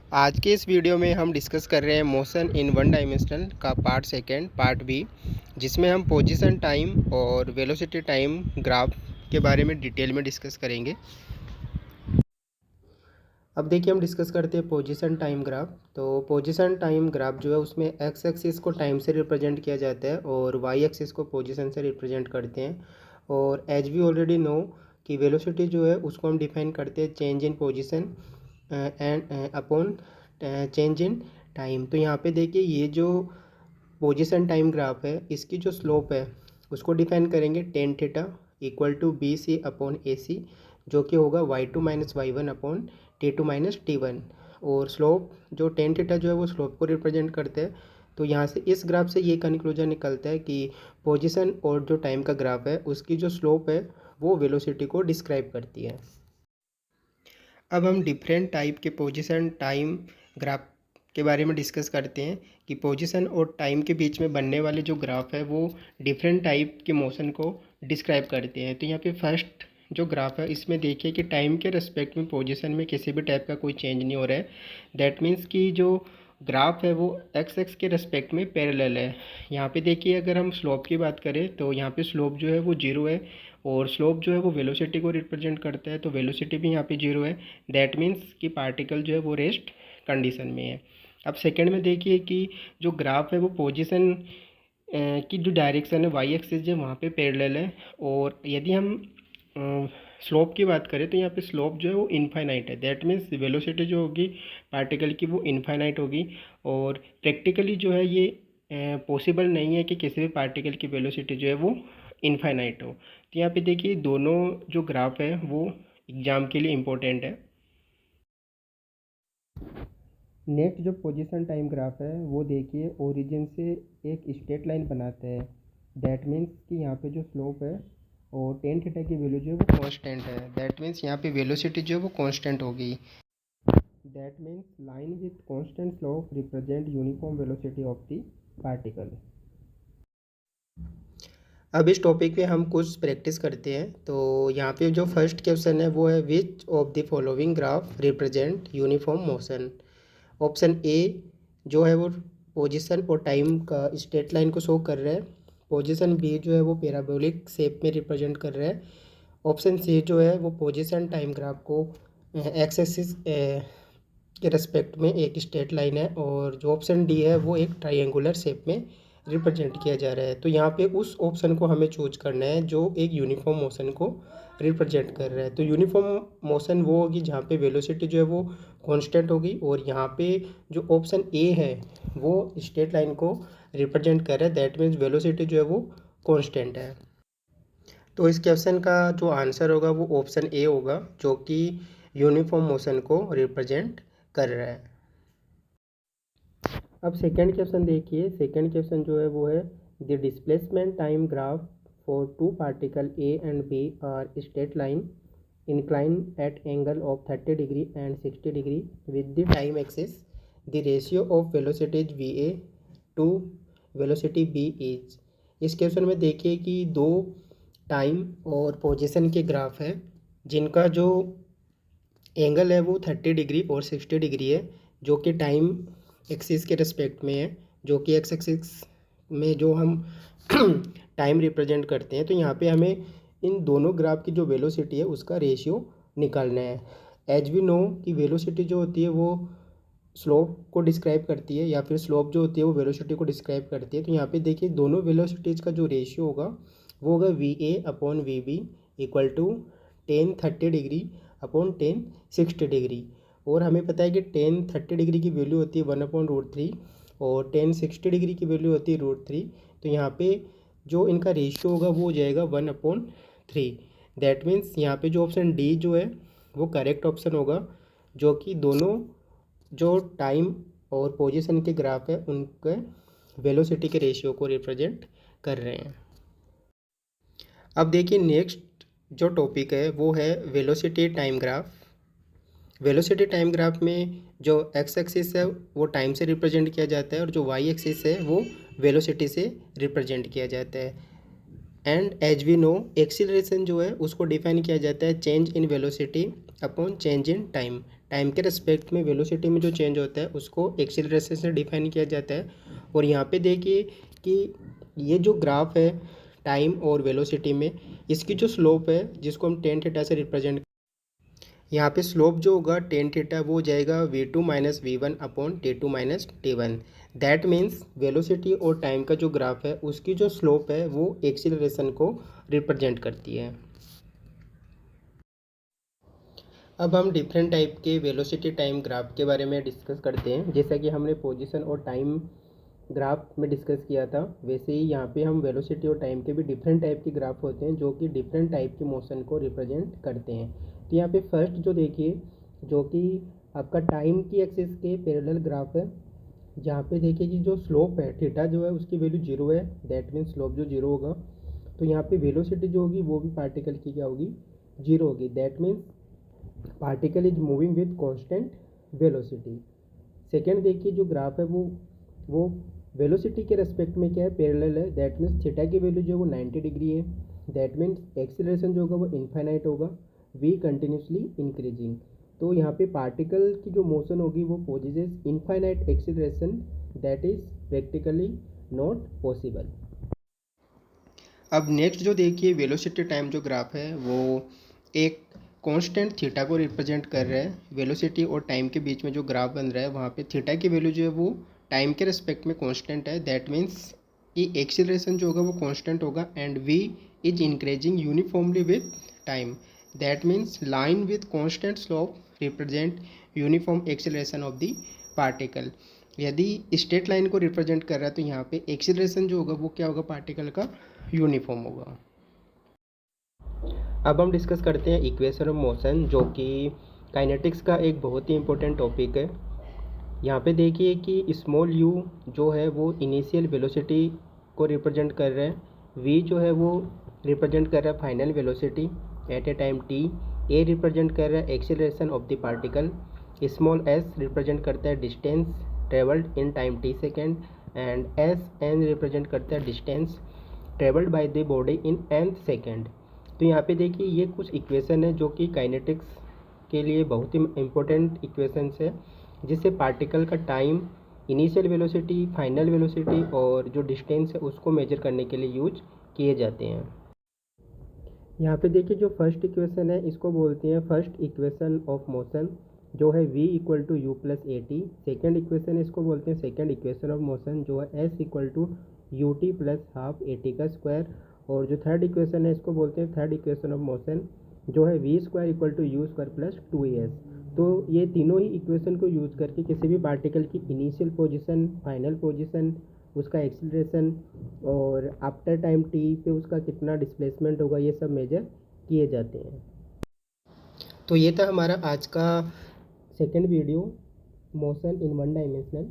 आज के इस वीडियो में हम डिस्कस कर रहे हैं मोशन इन वन डायमेंशनल का पार्ट सेकेंड पार्ट बी, जिसमें हम पोजीशन टाइम और वेलोसिटी टाइम ग्राफ के बारे में डिटेल में डिस्कस करेंगे। अब देखिए हम डिस्कस करते हैं पोजीशन टाइम ग्राफ। तो पोजीशन टाइम ग्राफ जो है उसमें एक्स एक्सिस को टाइम से रिप्रेजेंट किया जाता है और वाई एक्सिस को पोजीशन से रिप्रेजेंट करते हैं। और एज वी ऑलरेडी नो कि वेलोसिटी जो है उसको हम डिफाइन करते हैं change in position and upon change in time. तो यहाँ पे देखिए ये जो पोजीशन टाइम ग्राफ है इसकी जो स्लोप है उसको डिफाइन करेंगे tan theta equal to B C upon A C, जो कि होगा Y two minus Y one upon T two minus T one. और स्लोप जो टेन थीटा जो है वो स्लोप को रिप्रेजेंट करते हैं। तो यहाँ से इस ग्राफ से ये कंक्लूजन निकलता है कि पोजीशन और जो टाइम का ग्राफ है उसकी जो स्लोप है वो वेलोसिटी को डिस्क्राइब करती है। अब हम डिफरेंट टाइप के पोजीशन टाइम ग्राफ के बारे में डिस्कस करते हैं कि पोजीशन और टाइम के बीच में बनने वाले जो ग्राफ है वो डिफरेंट टाइप के मोशन को डिस्क्राइब करते हैं। तो यहाँ पे फर्स्ट जो ग्राफ है इसमें देखिए कि टाइम के रेस्पेक्ट में पोजीशन में किसी भी टाइप का कोई चेंज नहीं हो रहा है। दैट मीन्स कि जो ग्राफ है वो एक्स एक्स के रेस्पेक्ट में पैरेलल है। यहाँ पे देखिए अगर हम स्लोप की बात करें तो यहाँ पे स्लोप जो है वो जीरो है और स्लोप जो है वो वेलोसिटी को रिप्रेजेंट करता है, तो वेलोसिटी भी यहाँ पे जीरो है। दैट मीन्स कि पार्टिकल जो है वो रेस्ट कंडीशन में है। अब सेकंड में देखिए कि जो ग्राफ है वो पोजीशन की जो डायरेक्शन है वाई एक्सिस जो वहाँ पे पैरेलल है। और यदि हम स्लोप की बात करें तो यहाँ पे स्लोप जो है वो इनफाइनाइट है। दैट मीन्स वेलोसिटी जो होगी पार्टिकल की वो इनफाइनाइट होगी। और प्रैक्टिकली जो है ये पॉसिबल नहीं है कि किसी भी पार्टिकल की वेलोसिटी जो है वो इनफाइनाइट हो। तो यहाँ पे देखिए दोनों जो ग्राफ है वो एग्ज़ाम के लिए इम्पोर्टेंट है। नेक्स्ट जो पोजीशन टाइम ग्राफ है वो देखिए ओरिजिन से एक स्ट्रेट लाइन बनाता है। दैट मीन्स कि यहाँ पे जो स्लोप है और टेन थीटा की वैल्यू जो है वो कांस्टेंट है। दैट मीन्स यहाँ पे वेलोसिटी जो है वो कांस्टेंट होगी। That means line with constant slope represent uniform velocity of the particle. अब इस टॉपिक पे हम कुछ प्रैक्टिस करते हैं। तो यहाँ पे जो फर्स्ट क्वेश्चन है वो है which of the following graph represent uniform motion. Option A जो है वो पोजीशन और टाइम का स्ट्रेट लाइन को शो कर रहा है। पोजीशन बी जो है वो पैराबोलिक शेप में रिप्रेजेंट कर रहा है। ऑप्शन सी जो है वो पोजीशन टाइम ग्राफ को एक्स एक्सिस के रेस्पेक्ट में एक स्ट्रेट लाइन है। और जो ऑप्शन डी है वो एक ट्रायंगुलर शेप में रिप्रेजेंट किया जा रहा है। तो यहाँ पे उस ऑप्शन को हमें चूज करना है जो एक यूनिफॉर्म मोशन को रिप्रेजेंट कर रहा है। तो यूनिफॉर्म मोशन वो होगी जहाँ पे वेलोसिटी जो है वो कांस्टेंट होगी। और यहाँ पे जो ऑप्शन ए है वो स्ट्रेट लाइन को रिप्रेजेंट कर रहा है। दैट मीन्स वेलोसिटी जो है वो कांस्टेंट है। तो इस क्वेश्चन का जो आंसर होगा वो ऑप्शन ए होगा, जो कि यूनिफॉर्म मोशन को रिप्रेजेंट कर रहा है। अब सेकंड क्वेश्चन देखिए। सेकंड क्वेश्चन जो है वो है the displacement time graph for two particle A and B are straight line incline at angle of 30 degree and 60 degree with the time axis. The ratio of velocities va to velocity b is। इस question में देखिए कि दो time और position के graph है जिनका जो एंगल है वो 30 डिग्री और 60 डिग्री है, जो कि टाइम एक्सिस के रिस्पेक्ट में है, जो कि एक्स एक्सिस में जो हम टाइम रिप्रेजेंट करते हैं। तो यहाँ पे हमें इन दोनों ग्राफ की जो वेलोसिटी है उसका रेशियो निकालना है। एज वी नो कि वेलोसिटी जो होती है वो स्लोप को डिस्क्राइब करती है या फिर स्लोप जो होती है वो वेलोसिटी को डिस्क्राइब करती है। तो यहाँ पे देखिए दोनों वेलोसिटीज़ का जो रेशियो होगा वो होगा V A upon V B equal to tan 30 degree upon tan 60 degree. और हमें पता है कि टेन 30 डिग्री की वैल्यू होती है 1/√3 और टेन 60 डिग्री की वैल्यू होती है √3। तो यहाँ पे जो इनका रेशियो होगा वो हो जाएगा 1/3। दैट मीन्स यहाँ पे जो ऑप्शन डी जो है वो करेक्ट ऑप्शन होगा, जो कि दोनों जो टाइम और पोजीशन के ग्राफ है उनके वेलोसिटी के रेशियो को रिप्रेजेंट कर रहे हैं। अब देखिए नेक्स्ट जो टॉपिक है वो है velocity time graph. Velocity time graph में जो एक्स एक्सिस है वो टाइम से रिप्रेजेंट किया जाता है और जो वाई एक्सिस है वो वेलोसिटी से रिप्रेजेंट किया जाता है। And as we know acceleration जो है उसको डिफाइन किया जाता है change in velocity upon change in time. Time के रिस्पेक्ट में वेलोसिटी में जो चेंज होता है उसको एक्सीलरेशन से डिफाइन किया जाता है। और यहाँ पे देखिए कि ये जो ग्राफ है टाइम और वेलोसिटी में, इसकी जो स्लोप है जिसको हम टेन थीटा से रिप्रेजेंट, यहाँ पे स्लोप जो होगा टेन थीटा वो हो जाएगा v2 minus V1 upon t2 minus t1। That means velocity और टाइम का जो ग्राफ है उसकी जो स्लोप है वो एक्सीलरेशन को रिप्रेजेंट करती है। अब हम डिफरेंट टाइप के वेलोसिटी टाइम ग्राफ के बारे में डिस्कस करते हैं। जैसा कि हमने पोजीशन और टाइम ग्राफ में डिस्कस किया था, वैसे ही यहाँ पे हम वेलोसिटी और टाइम के भी डिफरेंट टाइप के ग्राफ होते हैं जो कि डिफरेंट टाइप के मोशन को रिप्रेजेंट करते हैं। तो यहाँ पे फर्स्ट जो देखिए, जो कि आपका टाइम की एक्सिस के पैरेलल ग्राफ है, जहाँ पे देखिए कि जो स्लोप है थीटा जो है उसकी वैल्यू जीरो है, दैट मीन्स स्लोप जो जीरो होगा। तो यहाँ पे वेलोसिटी जो होगी वो भी पार्टिकल की क्या होगी, जीरो होगी। That means particle is moving with constant velocity. Second देखिए जो ग्राफ है वो वेलोसिटी के रेस्पेक्ट में क्या है, पैरेलल है। दैट मीन्स थीटा की वैल्यू जो है वो 90 डिग्री है। दैट मीन्स एक्सीलरेशन जो होगा वो इनफाइनाइट होगा, वी कंटिन्यूसली इंक्रीजिंग। तो यहाँ पे पार्टिकल की जो मोशन होगी वो possesses infinite acceleration, that is practically not possible. अब नेक्स्ट जो देखिए वेलोसिटी टाइम जो ग्राफ है वो एक कांस्टेंट थीटा को रिप्रेजेंट कर रहा है। वेलोसिटी और टाइम के बीच में जो ग्राफ बन रहा है वहाँ पे थीटा की वैल्यू जो है वो टाइम के रिस्पेक्ट में कांस्टेंट है। दैट मीन्स कि एक्सीलरेशन जो होगा वो कांस्टेंट होगा and v is increasing uniformly with time. That means line with constant slope represent uniform acceleration of the particle. यदि स्ट्रेट लाइन को रिप्रेजेंट कर रहा है तो यहाँ पे एक्सीलरेशन जो होगा वो क्या होगा, पार्टिकल का यूनिफॉर्म होगा। अब हम डिस्कस करते हैं इक्वेशन ऑफ मोशन, जो कि काइनेटिक्स का एक बहुत ही इंपॉर्टेंट टॉपिक है। यहाँ पे देखिए कि स्मॉल u जो है वो इनिशियल वेलोसिटी को रिप्रेजेंट कर रहा है, v जो है वो रिप्रेजेंट कर रहा है final velocity at A time t, a represent कर रहा है acceleration of the particle, small s represent करता है distance travelled in time t second, and n represent करता है distance travelled by the body in nth second. तो यहाँ पे देखिए ये कुछ इक्वेशन है जो कि काइनेटिक्स के लिए बहुत ही इम्पोर्टेंट इक्वेशंस है, जिससे पार्टिकल का time, initial velocity, final velocity और जो डिस्टेंस है उसको मेजर करने के लिए यूज किए जाते हैं। यहाँ पे देखिए जो फर्स्ट इक्वेशन है इसको बोलते हैं फर्स्ट इक्वेशन ऑफ मोशन, जो है v equal to u plus a t. Second equation इसको बोलते हैं सेकेंड इक्वेशन ऑफ मोशन, जो है s equal to u t plus half a t का स्क्वायर। और जो थर्ड इक्वेशन है इसको बोलते हैं थर्ड इक्वेशन ऑफ मोशन, जो है v square equal to u square plus 2as। तो ये तीनों ही इक्वेशन को यूज करके किसी भी पार्टिकल की इनिशियल पोजीशन, फाइनल पोजीशन, उसका एक्सीलरेशन और आफ्टर टाइम t पे उसका कितना डिस्प्लेसमेंट होगा, ये सब मेजर किए जाते हैं। तो ये था हमारा आज का second video, motion in one dimensional.